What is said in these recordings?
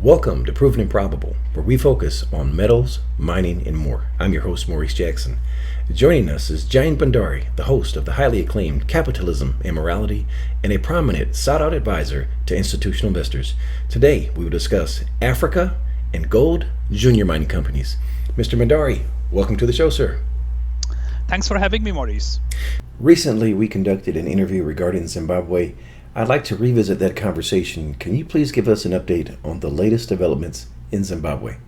Welcome to Proven and Probable, where we focus on metals, mining, and more. I'm your host, Maurice Jackson. Joining us is JAYANT Bhandari, the host of the highly acclaimed Capitalism and Morality, and a prominent sought-out advisor to institutional investors. Today, we will discuss Africa and gold junior mining companies. Mr. Bhandari, welcome to the show, sir. Thanks for having me, Maurice. Recently, we conducted an interview regarding Zimbabwe. I'd like to revisit that conversation. Can you please give us an update on the latest developments in Zimbabwe?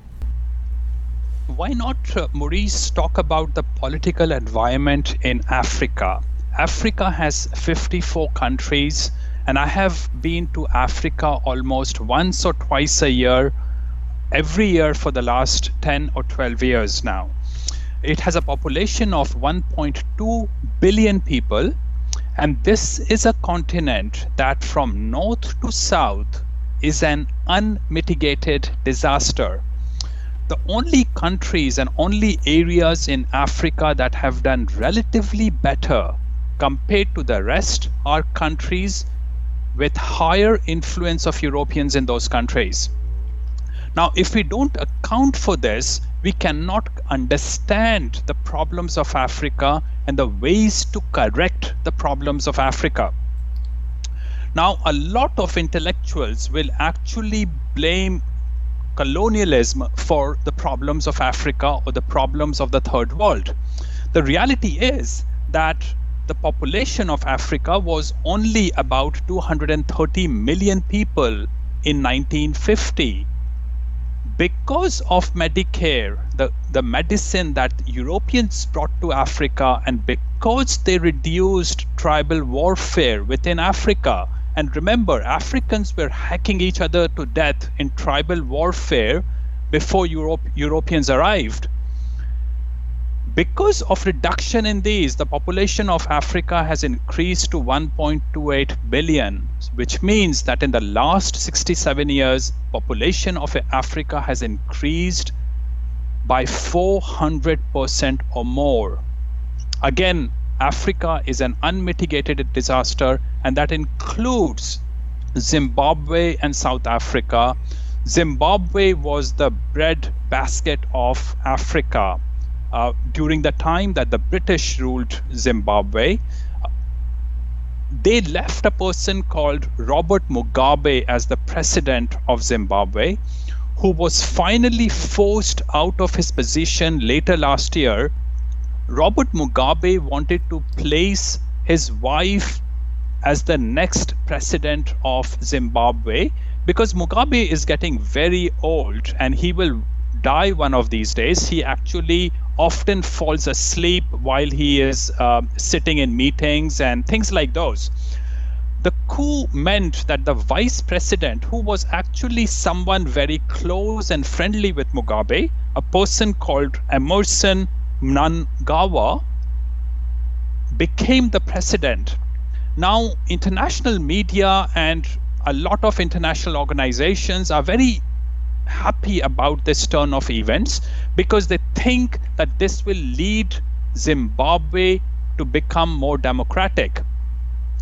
Why not, Maurice, talk about the political environment in Africa? Africa has 54 countries, and I have been to Africa almost once or twice a year, every year for the last 10 or 12 years now. It has a population of 1.2 billion people. And this is a continent that from north to south is an unmitigated disaster. The only countries and only areas in Africa that have done relatively better compared to the rest are countries with higher influence of Europeans in those countries. Now, if we don't account for this, we cannot understand the problems of Africa and the ways to correct the problems of Africa. Now, a lot of intellectuals will actually blame colonialism for the problems of Africa or the problems of the third world. The reality is that the population of Africa was only about 230 million people in 1950. Because of Medicare, the medicine that Europeans brought to Africa, and because they reduced tribal warfare within Africa, and remember, Africans were hacking each other to death in tribal warfare before Europeans arrived. Because of reduction in these, the population of Africa has increased to 1.28 billion, which means that in the last 67 years, population of Africa has increased by 400% or more. Again, Africa is an unmitigated disaster, and that includes Zimbabwe and South Africa. Zimbabwe was the bread basket of Africa. During the time that the British ruled Zimbabwe, they left a person called Robert Mugabe as the president of Zimbabwe, who was finally forced out of his position later last year. Robert Mugabe wanted to place his wife as the next president of Zimbabwe because Mugabe is getting very old and he will die one of these days. He actually often falls asleep while he is sitting in meetings and things like those. The coup meant that the vice president, who was actually someone very close and friendly with Mugabe, a person called Emerson Mnangagwa, became the president. Now, international media and a lot of international organizations are very happy about this turn of events because they think that this will lead Zimbabwe to become more democratic.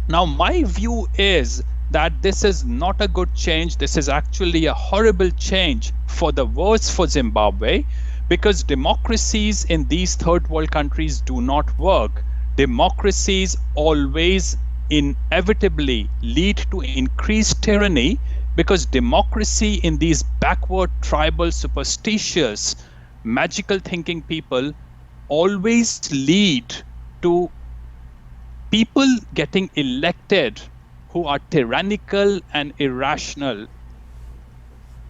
Now, my view is that this is not a good change. This is actually a horrible change for the worse for Zimbabwe because democracies in these third world countries do not work. Democracies always inevitably lead to increased tyranny because democracy in these backward, tribal, superstitious, magical thinking people always lead to people getting elected who are tyrannical and irrational.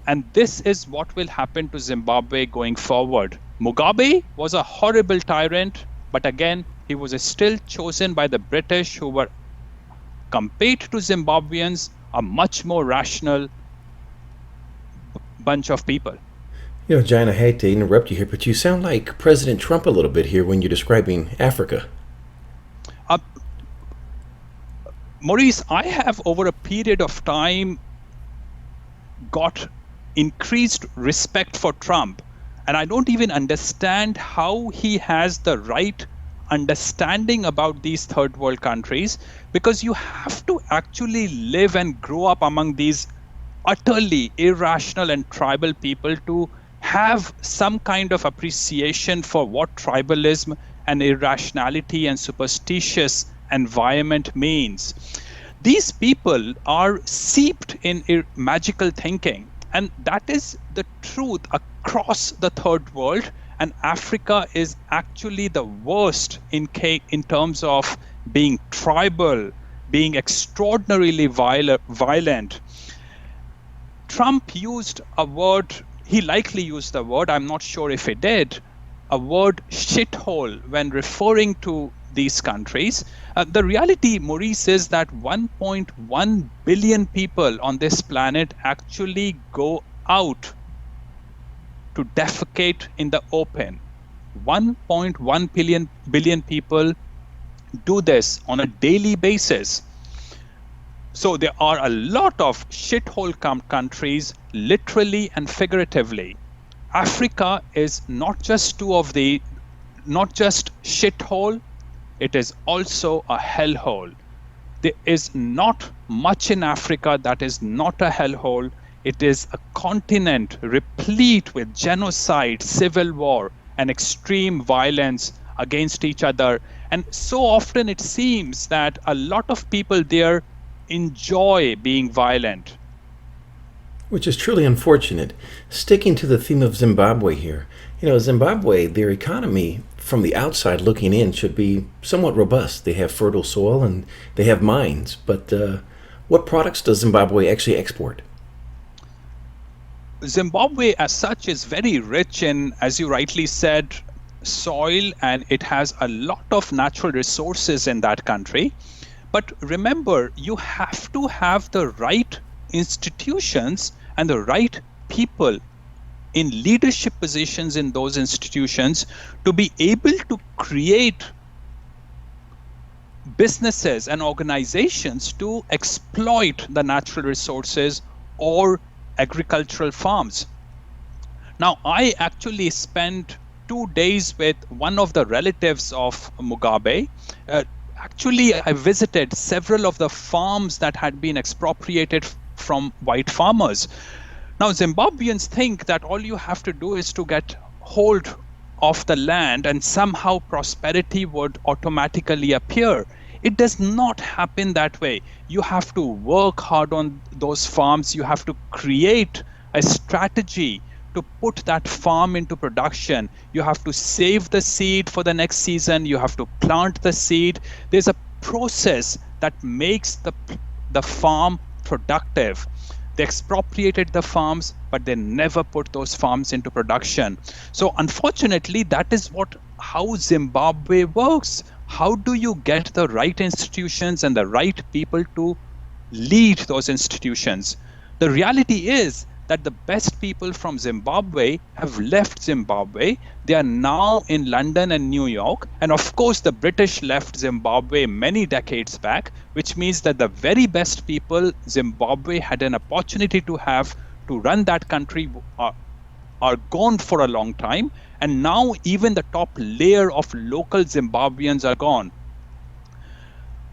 And this is what will happen to Zimbabwe going forward. Mugabe was a horrible tyrant, but again, he was still chosen by the British, who were, compared to Zimbabweans, a much more rational bunch of people. You know, John, I hate to interrupt you here, but you sound like President Trump a little bit here when you're describing Africa. Maurice, I have over a period of time got increased respect for Trump, and I don't even understand how he has the right understanding about these third world countries, because you have to actually live and grow up among these utterly irrational and tribal people to have some kind of appreciation for what tribalism and irrationality and superstitious environment means. These people are steeped in magical thinking, and that is the truth across the third world. And Africa is actually the worst in terms of being tribal, being extraordinarily violent. Trump used a word, he likely used the word, I'm not sure if he did, a word shithole when referring to these countries. The reality, Maurice, is that 1.1 billion people on this planet actually go out to defecate in the open. 1.1 billion people do this on a daily basis. So there are a lot of shithole countries, literally and figuratively. Africa is not just not just shithole, it is also a hellhole. There is not much in Africa that is not a hellhole. It is a continent replete with genocide, civil war, and extreme violence against each other. And so often it seems that a lot of people there enjoy being violent. Which is truly unfortunate. Sticking to the theme of Zimbabwe here, Zimbabwe, their economy from the outside looking in should be somewhat robust. They have fertile soil and they have mines, but what products does Zimbabwe actually export? Zimbabwe as such is very rich in, as you rightly said, soil, and it has a lot of natural resources in that country. But remember, you have to have the right institutions and the right people in leadership positions in those institutions to be able to create businesses and organizations to exploit the natural resources or agricultural farms. Now, I actually spent 2 days with one of the relatives of Mugabe. Actually, I visited several of the farms that had been expropriated from white farmers. Now, Zimbabweans think that all you have to do is to get hold of the land and somehow prosperity would automatically appear. It does not happen that way. You have to work hard on those farms. You have to create a strategy to put that farm into production. You have to save the seed for the next season. You have to plant the seed. There's a process that makes the farm productive. They expropriated the farms, but they never put those farms into production. So unfortunately, that is how Zimbabwe works. How do you get the right institutions and the right people to lead those institutions? The reality is that the best people from Zimbabwe have left Zimbabwe. They are now in London and New York. And of course, the British left Zimbabwe many decades back, which means that the very best people Zimbabwe had an opportunity to have to run that country are gone for a long time. And now even the top layer of local Zimbabweans are gone.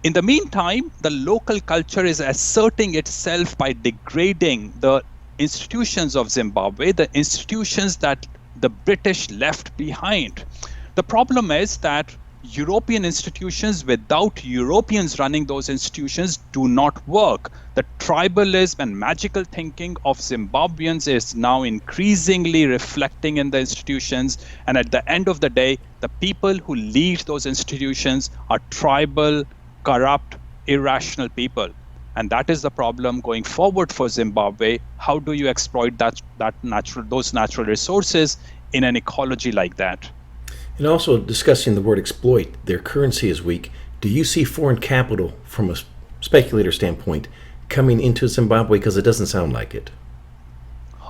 In the meantime, the local culture is asserting itself by degrading the institutions of Zimbabwe, the institutions that the British left behind. The problem is that European institutions without Europeans running those institutions do not work. The tribalism and magical thinking of Zimbabweans is now increasingly reflecting in the institutions. And at the end of the day, the people who lead those institutions are tribal, corrupt, irrational people. And that is the problem going forward for Zimbabwe. How do you exploit those natural resources in an ecology like that? And also discussing the word exploit, their currency is weak. Do you see foreign capital from a speculator standpoint coming into Zimbabwe? Because it doesn't sound like it.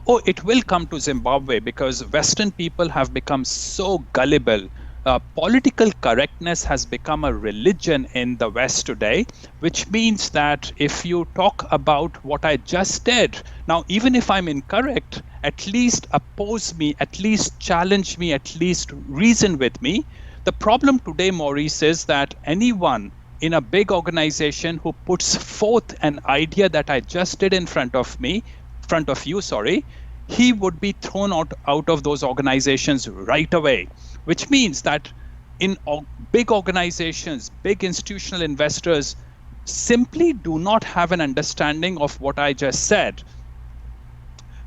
Oh, it will come to Zimbabwe because Western people have become so gullible. Political correctness has become a religion in the West today, which means that if you talk about what I just did, now even if I'm incorrect, at least oppose me, at least challenge me, at least reason with me. The problem today, Maurice, is that anyone in a big organization who puts forth an idea that I just did in front of me front of you, he would be thrown out of those organizations right away, which means that in big organizations, big institutional investors simply do not have an understanding of what I just said,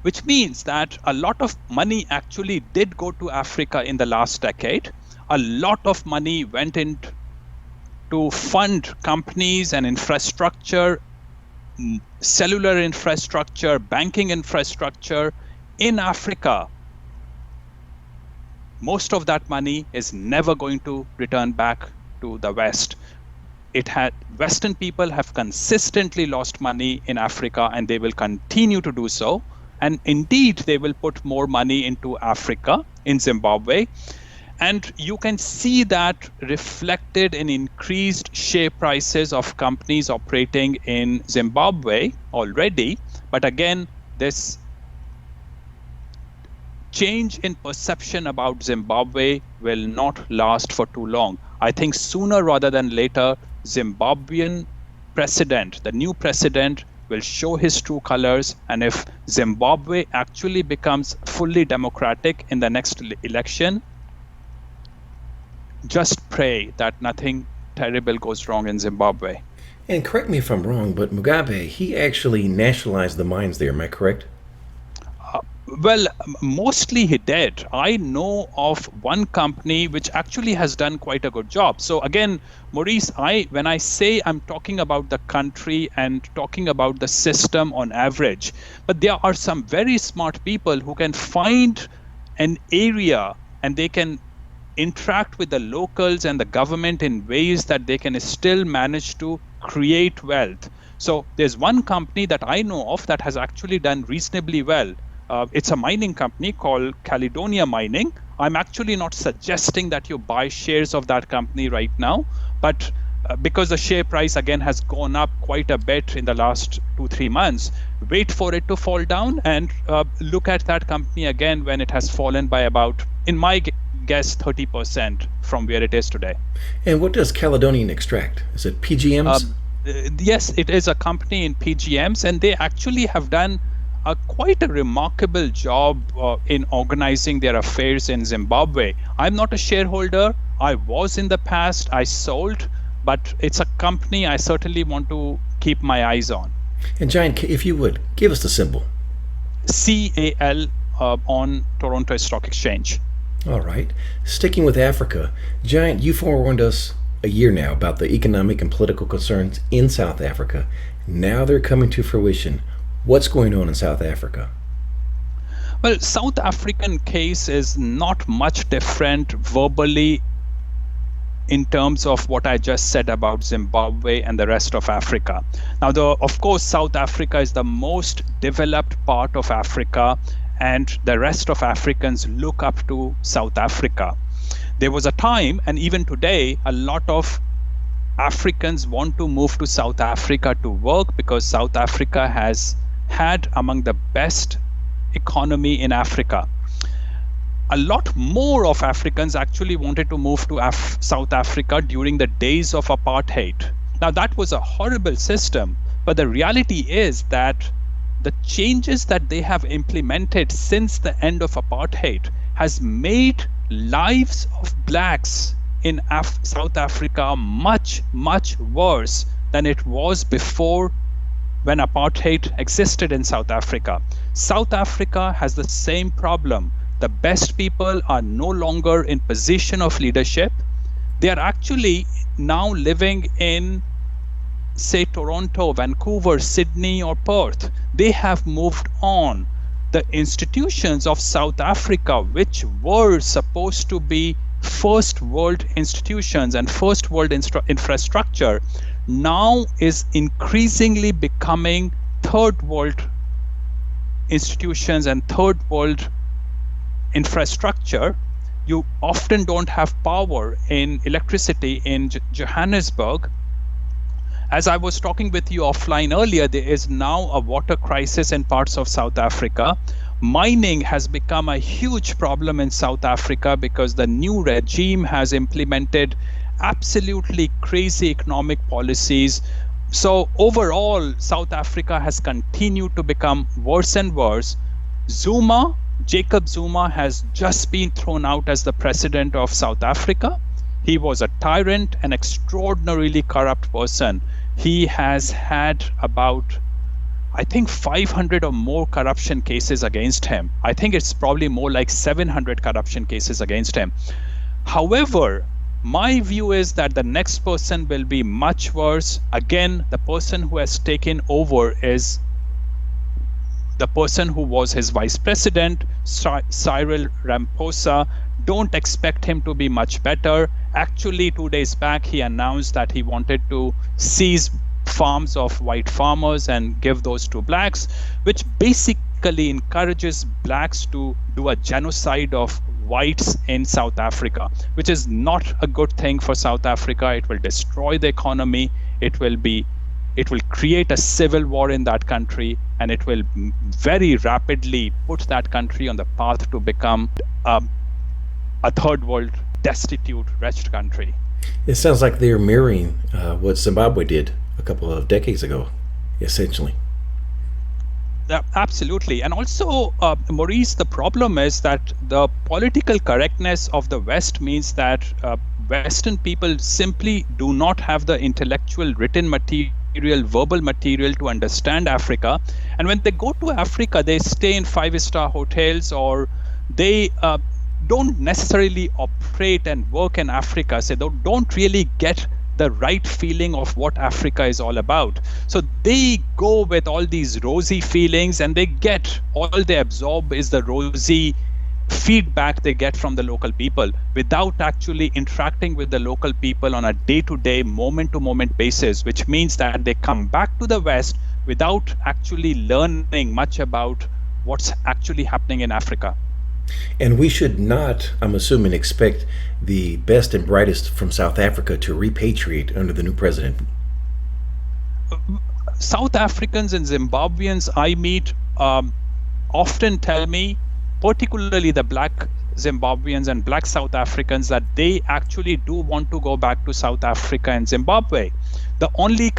which means that a lot of money actually did go to Africa in the last decade. A lot of money went in to fund companies and infrastructure, cellular infrastructure, banking infrastructure in Africa. Most of that money is never going to return back to the West. Western people have consistently lost money in Africa, and they will continue to do so. And indeed, they will put more money into Africa, in Zimbabwe. And you can see that reflected in increased share prices of companies operating in Zimbabwe already. But again, this change in perception about Zimbabwe will not last for too long. I think sooner rather than later, Zimbabwean president, the new president, will show his true colors. And if Zimbabwe actually becomes fully democratic in the next election, just pray that nothing terrible goes wrong in Zimbabwe. And correct me if I'm wrong, but Mugabe, he actually nationalized the mines there, am I correct? Well, mostly he did. I know of one company which actually has done quite a good job. So again, Maurice, when I say I'm talking about the country and talking about the system on average, but there are some very smart people who can find an area and they can interact with the locals and the government in ways that they can still manage to create wealth. So there's one company that I know of that has actually done reasonably well. It's a mining company called Caledonia Mining. I'm actually not suggesting that you buy shares of that company right now, but because the share price again has gone up quite a bit in the last 2-3 months, wait for it to fall down and look at that company again when it has fallen by about, in my guess, 30% from where it is today. And what does Caledonian extract? Is it PGMs? Yes, it is a company in PGMs, and they actually have done quite a remarkable job in organizing their affairs in Zimbabwe. I'm not a shareholder. I was in the past. I sold, but it's a company I certainly want to keep my eyes on. And Jayant, if you would, give us the symbol. CAL on Toronto Stock Exchange. All right. Sticking with Africa, Jayant, you forewarned us a year now about the economic and political concerns in South Africa. Now they're coming to fruition. What's going on in South Africa? Well, South African case is not much different verbally in terms of what I just said about Zimbabwe and the rest of Africa. Now, of course, South Africa is the most developed part of Africa, and the rest of Africans look up to South Africa. There was a time, and even today, a lot of Africans want to move to South Africa to work because South Africa has had among the best economy in Africa. A lot more of Africans actually wanted to move to South Africa during the days of apartheid. Now, that was a horrible system, but the reality is that the changes that they have implemented since the end of apartheid has made lives of blacks in South Africa much, much worse than it was before when apartheid existed in South Africa. South Africa has the same problem. The best people are no longer in position of leadership. They are actually now living in, say, Toronto, Vancouver, Sydney, or Perth. They have moved on. The institutions of South Africa, which were supposed to be first world institutions and first world infrastructure, now is increasingly becoming third world institutions and third world infrastructure. You often don't have power in electricity in Johannesburg. As I was talking with you offline earlier, there is now a water crisis in parts of South Africa. Mining has become a huge problem in South Africa because the new regime has implemented absolutely crazy economic policies. So overall, South Africa has continued to become worse and worse. Jacob Zuma has just been thrown out as the president of South Africa. He was a tyrant, an extraordinarily corrupt person. He has had about, I think, 500 or more corruption cases against him. I think it's probably more like 700 corruption cases against him. However, my view is that the next person will be much worse. Again, the person who has taken over is the person who was his vice president, Cyril Ramaphosa. Don't expect him to be much better. Actually, 2 days back, he announced that he wanted to seize farms of white farmers and give those to blacks, which basically encourages blacks to do a genocide of whites in South Africa, which is not a good thing for South Africa. It will destroy the economy. It will create a civil war in that country, and it will very rapidly put that country on the path to become a third world, destitute, wretched country. It sounds like they're mirroring what Zimbabwe did a couple of decades ago, essentially. Absolutely. And also, Maurice, the problem is that the political correctness of the West means that Western people simply do not have the intellectual written material, verbal material to understand Africa. And when they go to Africa, they stay in 5-star hotels, or they don't necessarily operate and work in Africa. So they don't really get the right feeling of what Africa is all about. So they go with all these rosy feelings, and all they absorb is the rosy feedback they get from the local people without actually interacting with the local people on a day-to-day, moment-to-moment basis, which means that they come back to the West without actually learning much about what's actually happening in Africa. And we should not, I'm assuming, expect the best and brightest from South Africa to repatriate under the new president. South Africans and Zimbabweans I meet often tell me, particularly the black Zimbabweans and black South Africans, that they actually do want to go back to South Africa and Zimbabwe. The only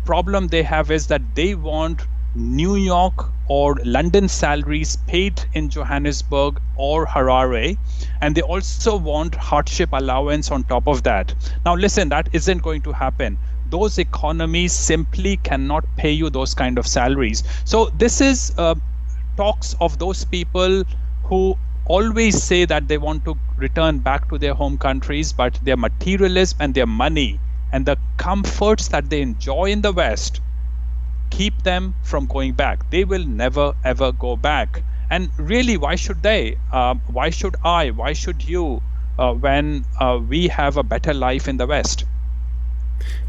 problem they have is that they want New York or London salaries paid in Johannesburg or Harare, and they also want hardship allowance on top of that. Now listen, that isn't going to happen. Those economies simply cannot pay you those kind of salaries. So this is talks of those people who always say that they want to return back to their home countries, but their materialism and their money and the comforts that they enjoy in the West keep them from going back. They will never ever go back. And really, why should they? Why should I? Why should you? When we have a better life in the West?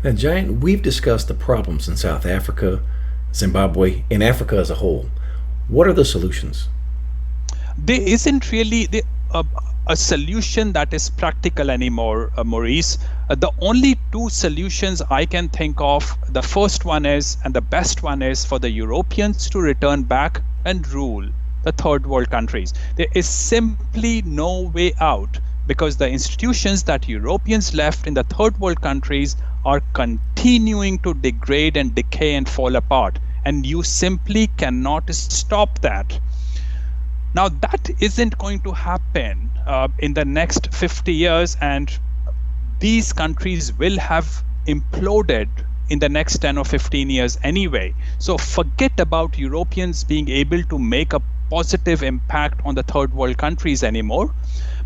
Now, Jayant, we've discussed the problems in South Africa, Zimbabwe, and Africa as a whole. What are the solutions? There isn't really a solution that is practical anymore, Maurice. The only two solutions I can think of, the first one is, and the best one is, for the Europeans to return back and rule the third world countries. There is simply no way out, because the institutions that Europeans left in the third world countries are continuing to degrade and decay and fall apart. And you simply cannot stop that. Now, that isn't going to happen in the next 50 years, and these countries will have imploded in the next 10 or 15 years anyway. So forget about Europeans being able to make a positive impact on the third world countries anymore.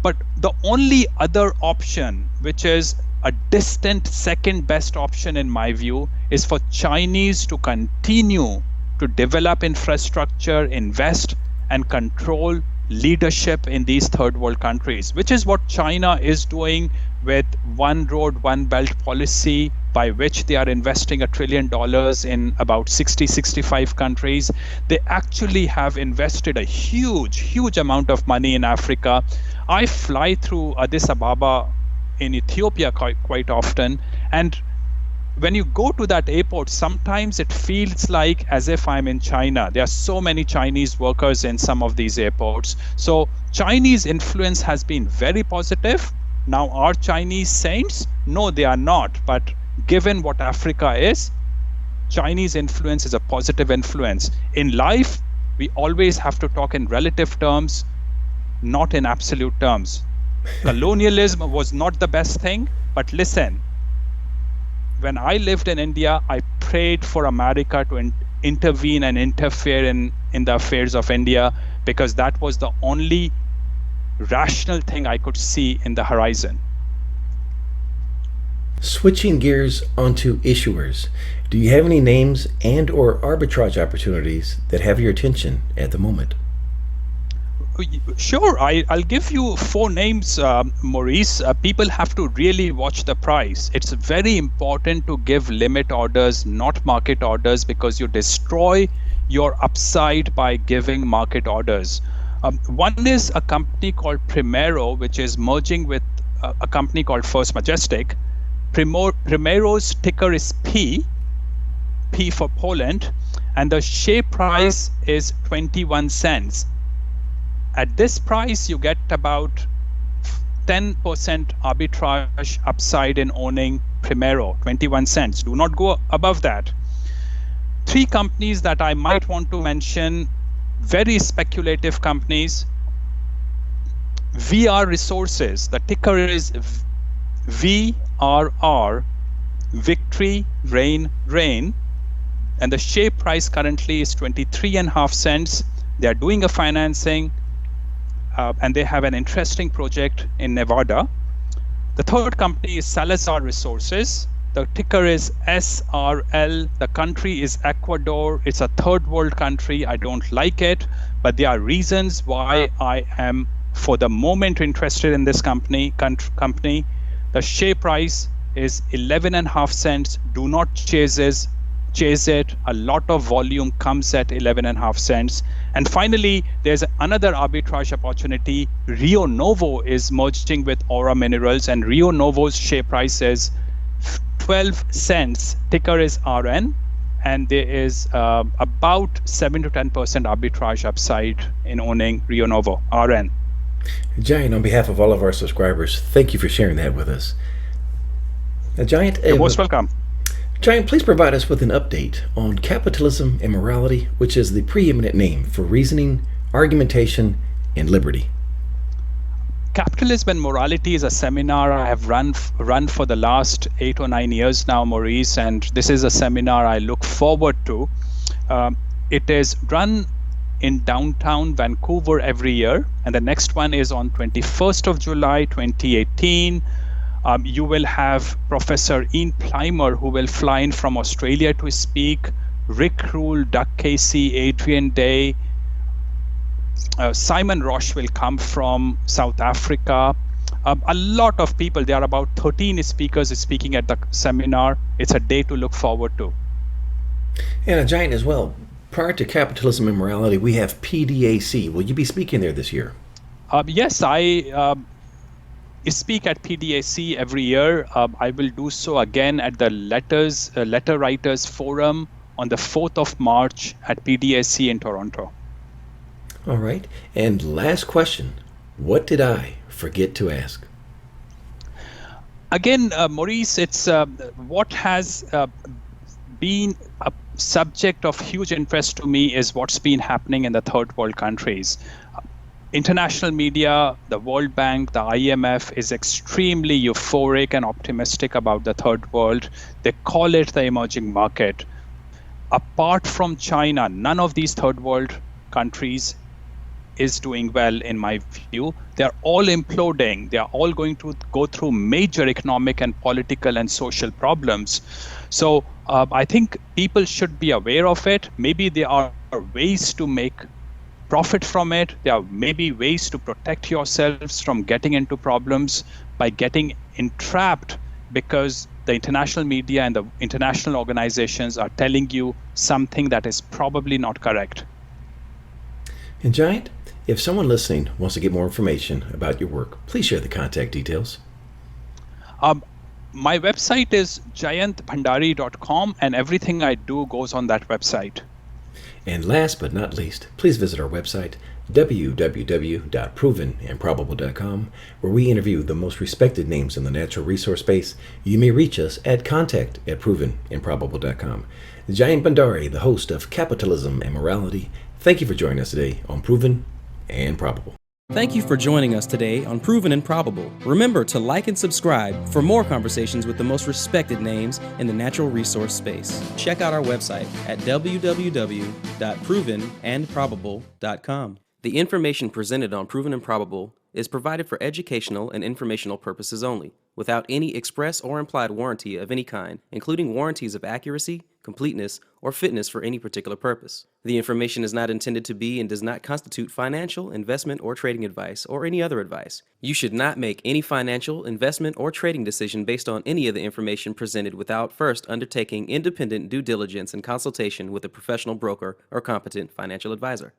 But the only other option, which is a distant second best option in my view, is for Chinese to continue to develop infrastructure, invest, and control leadership in these third world countries, which is what China is doing with one road, one belt policy, by which they are investing $1 trillion in about 65 countries. They actually have invested a huge amount of money in Africa. I fly through Addis Ababa in Ethiopia quite often, and when you go to that airport, sometimes it feels like as if I'm in China. There are so many Chinese workers in some of these airports. So Chinese influence has been very positive. Now, are Chinese saints? No, they are not. But given what Africa is, Chinese influence is a positive influence. In life, we always have to talk in relative terms, not in absolute terms. Colonialism was not the best thing, but listen, when I lived in India, I prayed for America to intervene and interfere in the affairs of India, because that was the only rational thing I could see in the horizon. Switching gears onto issuers, do you have any names and or arbitrage opportunities that have your attention at the moment? Sure, I'll give you 4 names, Maurice. People have to really watch the price. It's very important to give limit orders, not market orders, because you destroy your upside by giving market orders. One is a company called Primero, which is merging with a company called First Majestic. Primero's ticker is P for Poland, and the share price is 21 cents. At this price, you get about 10% arbitrage upside in owning Primero, 21 cents. Do not go above that. 3 companies that I might want to mention, very speculative companies. VR Resources, the ticker is VRR, Victory, Rain, and the share price currently is 23.5 cents. They are doing a financing, and they have an interesting project in Nevada. The third company is Salazar Resources. The ticker is SRL. The country is Ecuador. It's a third world country. I don't like it, but there are reasons why I am, for the moment, interested in this company. The share price is 11.5 cents. Do not chase it. A lot of volume comes at 11.5 cents. And finally, there's another arbitrage opportunity. Rio Novo is merging with Aura Minerals, and Rio Novo's share price is 12 cents. Ticker is RN, and there is about 7 to 10% arbitrage upside in owning Rio Novo, RN. Jayant, on behalf of all of our subscribers, thank you for sharing that with us. Now, Jayant, You're most welcome. Jayant, please provide us with an update on Capitalism and Morality, which is the preeminent name for reasoning, argumentation, and liberty. Capitalism and Morality is a seminar I have run for the last 8 or 9 years now, Maurice, and this is a seminar I look forward to. It is run in downtown Vancouver every year, and the next one is on 21st of July 2018. You will have Professor Ian Plimer, who will fly in from Australia to speak, Rick Rule, Doug Casey, Adrian Day, Simon Roche will come from South Africa. A lot of people, there are about 13 speakers speaking at the seminar. It's a day to look forward to. And Jayant as well, prior to Capitalism and Morality, we have PDAC. Will you be speaking there this year? Yes, I speak at PDAC every year. I will do so again at the Letter Writers Forum on the 4th of March at PDAC in Toronto. All right. And last question, what did I forget to ask? Again, Maurice, it's what has been a subject of huge interest to me is what's been happening in the third world countries. International media, the World Bank, the IMF is extremely euphoric and optimistic about the third world. They call it the emerging market. Apart from China, none of these third world countries is doing well, in my view. They're all imploding. They are all going to go through major economic and political and social problems. So I think people should be aware of it. Maybe there are ways to make profit from it. There are maybe ways to protect yourselves from getting into problems by getting entrapped because the international media and the international organizations are telling you something that is probably not correct. And Jayant, if someone listening wants to get more information about your work, please share the contact details. My website is JAYANTBHANDARI.com, and everything I do goes on that website. And last but not least, please visit our website, www.provenandprobable.com, where we interview the most respected names in the natural resource space. You may reach us at contact@provenandprobable.com. Jayant Bhandari, the host of Capitalism and Morality, thank you for joining us today on Proven and Probable. Thank you for joining us today on Proven and Probable. Remember to like and subscribe for more conversations with the most respected names in the natural resource space. Check out our website at www.provenandprobable.com. The information presented on Proven and Probable is provided for educational and informational purposes only, without any express or implied warranty of any kind, including warranties of accuracy, completeness, or fitness for any particular purpose. The information is not intended to be and does not constitute financial, investment, or trading advice, or any other advice. You should not make any financial, investment, or trading decision based on any of the information presented without first undertaking independent due diligence and consultation with a professional broker or competent financial advisor.